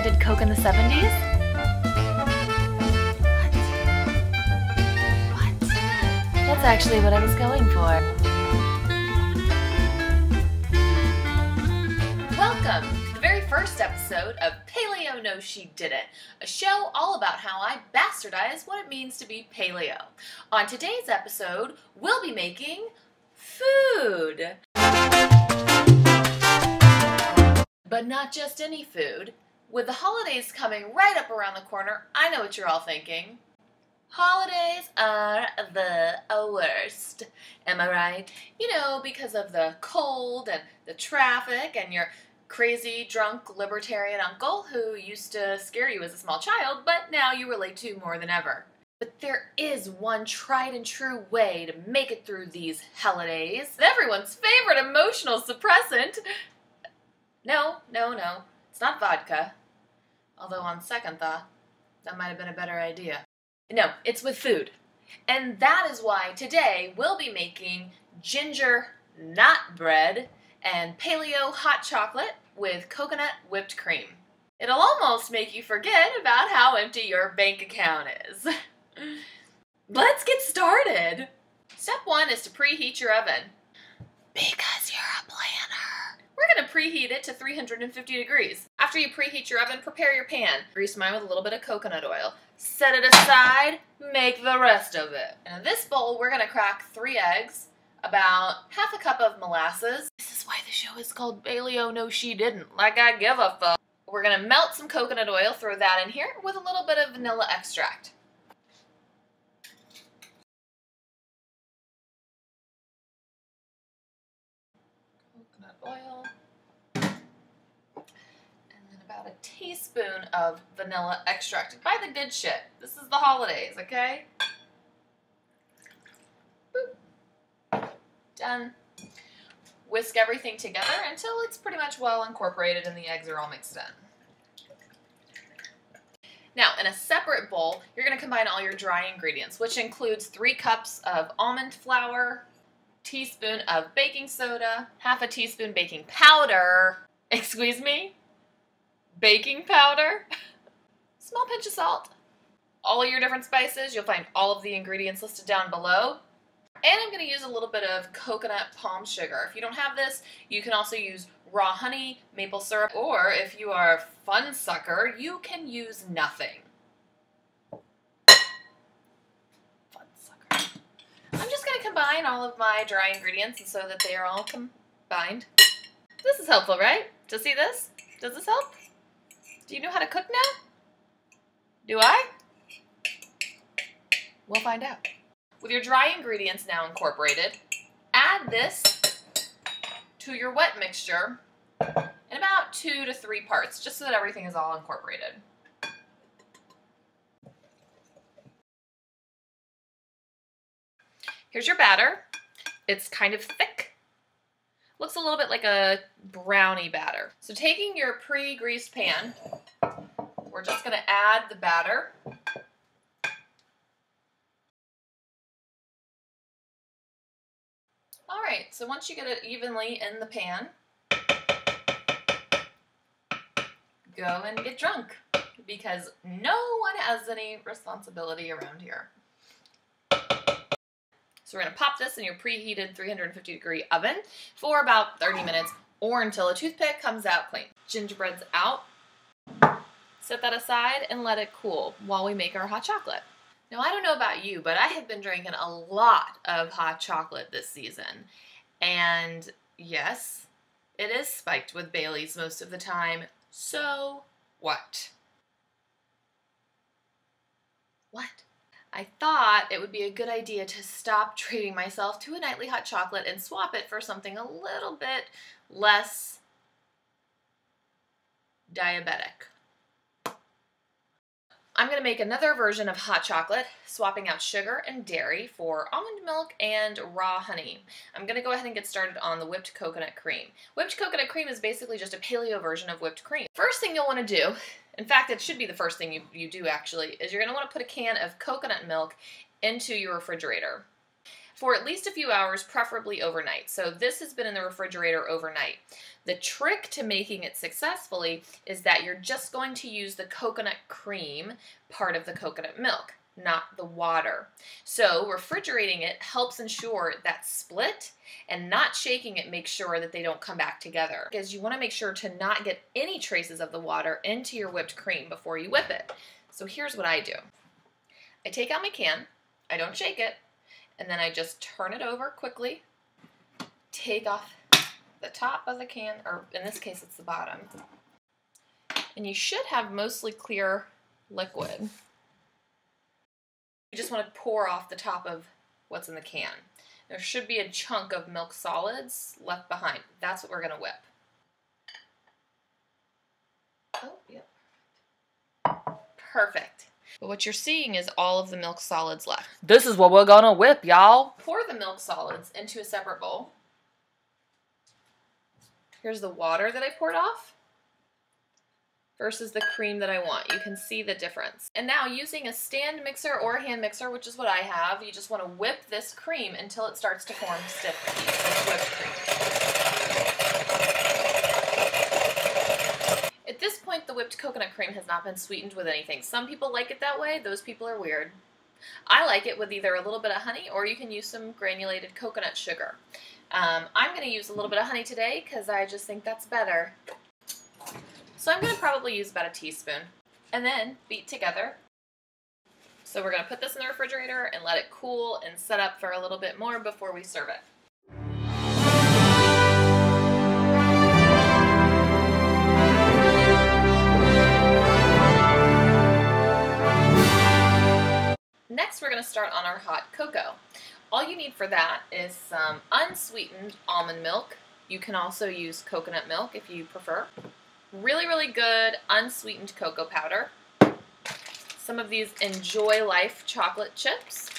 did Coke in the 70s? What? That's actually what I was going for. Welcome to the very first episode of Paleo No She Didn't, a show all about how I bastardize what it means to be paleo. On today's episode, we'll be making food. But not just any food. With the holidays coming right up around the corner, I know what you're all thinking. Holidays are the worst. Am I right? You know, because of the cold and the traffic and your crazy, drunk, libertarian uncle who used to scare you as a small child, but now you relate to more than ever. But there is one tried and true way to make it through these holidays. Everyone's favorite emotional suppressant. No. It's not vodka. Although on second thought, that might have been a better idea. No, it's with food. And that is why today we'll be making ginger nut bread and paleo hot chocolate with coconut whipped cream. It'll almost make you forget about how empty your bank account is. Let's get started. Step 1 is to preheat your oven. Because you're a planner. We're going to preheat it to 350 degrees. After you preheat your oven, prepare your pan. Grease mine with a little bit of coconut oil. Set it aside, make the rest of it. And in this bowl, we're going to crack 3 eggs, about half a cup of molasses. This is why the show is called Paleo No She Didn't, like I give a fuck. We're going to melt some coconut oil, throw that in here, with a little bit of vanilla extract. Coconut oil. About a teaspoon of vanilla extract. Buy the good shit. This is the holidays, okay? Boop. Done. Whisk everything together until it's pretty much well incorporated and the eggs are all mixed in. Now, in a separate bowl, you're going to combine all your dry ingredients, which includes 3 cups of almond flour, teaspoon of baking soda, half a teaspoon baking powder, excuse me? Baking powder, small pinch of salt, all your different spices. You'll find all of the ingredients listed down below. And I'm going to use a little bit of coconut palm sugar. If you don't have this, you can also use raw honey, maple syrup, or if you are a fun sucker, you can use nothing. Fun sucker. I'm just going to combine all of my dry ingredients so that they are all combined. This is helpful, right? To see this? Does this help? Do you know how to cook now? Do I? We'll find out. With your dry ingredients now incorporated, add this to your wet mixture in about 2 to 3 parts, just so that everything is all incorporated. Here's your batter. It's kind of thick. Looks a little bit like a brownie batter. So taking your pre-greased pan, we're just going to add the batter. All right, so once you get it evenly in the pan, go and get drunk, because no one has any responsibility around here. So we're going to pop this in your preheated 350 degree oven for about 30 minutes or until a toothpick comes out clean. Gingerbread's out. Set that aside and let it cool while we make our hot chocolate. Now, I don't know about you, but I have been drinking a lot of hot chocolate this season. And yes, it is spiked with Baileys most of the time. So what? What? I thought it would be a good idea to stop treating myself to a nightly hot chocolate and swap it for something a little bit less diabetic. I'm going to make another version of hot chocolate, swapping out sugar and dairy for almond milk and raw honey. I'm going to go ahead and get started on the whipped coconut cream. Whipped coconut cream is basically just a paleo version of whipped cream. First thing you'll want to do, in fact it should be the first thing you do actually, is you're going to want to put a can of coconut milk into your refrigerator. for at least a few hours, preferably overnight. So this has been in the refrigerator overnight. The trick to making it successfully is that you're just going to use the coconut cream part of the coconut milk, not the water. So refrigerating it helps ensure that split, and not shaking it makes sure that they don't come back together, because you want to make sure to not get any traces of the water into your whipped cream before you whip it. So here's what I do. I take out my can, I don't shake it, and then I just turn it over quickly, take off the top of the can, or in this case it's the bottom, and you should have mostly clear liquid. You just want to pour off the top of what's in the can. There should be a chunk of milk solids left behind. That's what we're going to whip. Oh, yep. Perfect. But what you're seeing is all of the milk solids left. This is what we're going to whip, y'all. Pour the milk solids into a separate bowl. Here's the water that I poured off versus the cream that I want. You can see the difference. And now, using a stand mixer or a hand mixer, which is what I have, you just want to whip this cream until it starts to form stiff whipped cream. At this point, the whipped coconut cream has not been sweetened with anything. Some people like it that way. Those people are weird. I like it with either a little bit of honey, or you can use some granulated coconut sugar. I'm going to use a little bit of honey today because I just think that's better. So I'm going to probably use about a teaspoon, and then beat together. So we're going to put this in the refrigerator and let it cool and set up for a little bit more before we serve it. Next, we're going to start on our hot cocoa. All you need for that is some unsweetened almond milk. You can also use coconut milk if you prefer. Really, really good unsweetened cocoa powder. Some of these Enjoy Life chocolate chips.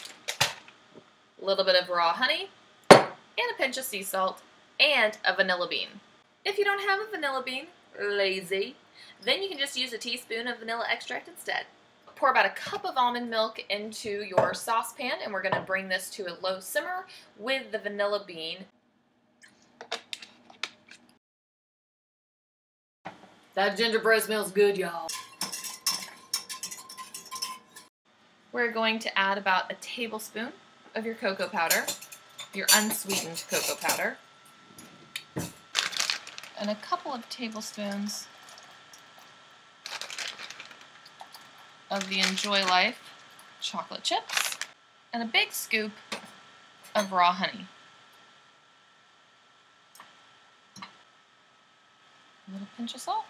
A little bit of raw honey. And a pinch of sea salt. And a vanilla bean. If you don't have a vanilla bean, lazy, then you can just use a teaspoon of vanilla extract instead. Pour about a cup of almond milk into your saucepan, and we're going to bring this to a low simmer with the vanilla bean. That gingerbread smells good, y'all. We're going to add about a tablespoon of your cocoa powder, your unsweetened cocoa powder, and a couple of tablespoons of the Enjoy Life chocolate chips, and a big scoop of raw honey. A little pinch of salt.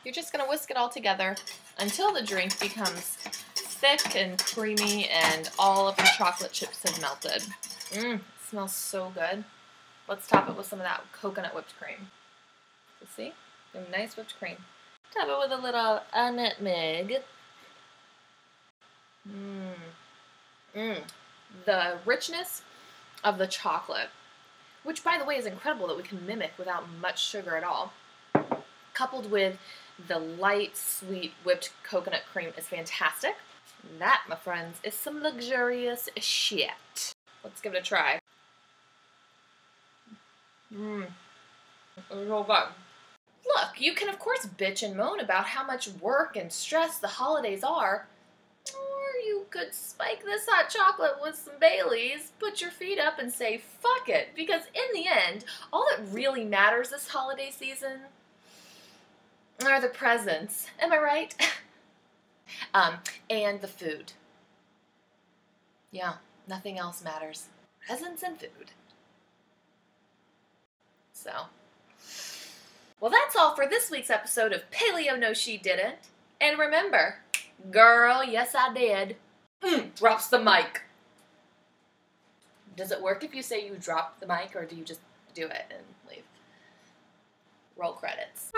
You're just going to whisk it all together until the drink becomes thick and creamy and all of your chocolate chips have melted. It smells so good. Let's top it with some of that coconut whipped cream. So see? Nice whipped cream. Top it with a little nutmeg. The richness of the chocolate, which by the way is incredible that we can mimic without much sugar at all, coupled with the light, sweet whipped coconut cream is fantastic. That, my friends, is some luxurious shit. Let's give it a try. It's so good. Look, you can of course bitch and moan about how much work and stress the holidays are, or you could spike this hot chocolate with some Baileys, put your feet up and say fuck it, because in the end, all that really matters this holiday season are the presents. Am I right? And the food. Yeah, nothing else matters. Presents and food. So, well, that's all for this week's episode of Paleo No She Didn't. And remember, girl, yes I did. Drops the mic. Does it work if you say you dropped the mic, or do you just do it and leave? Roll credits.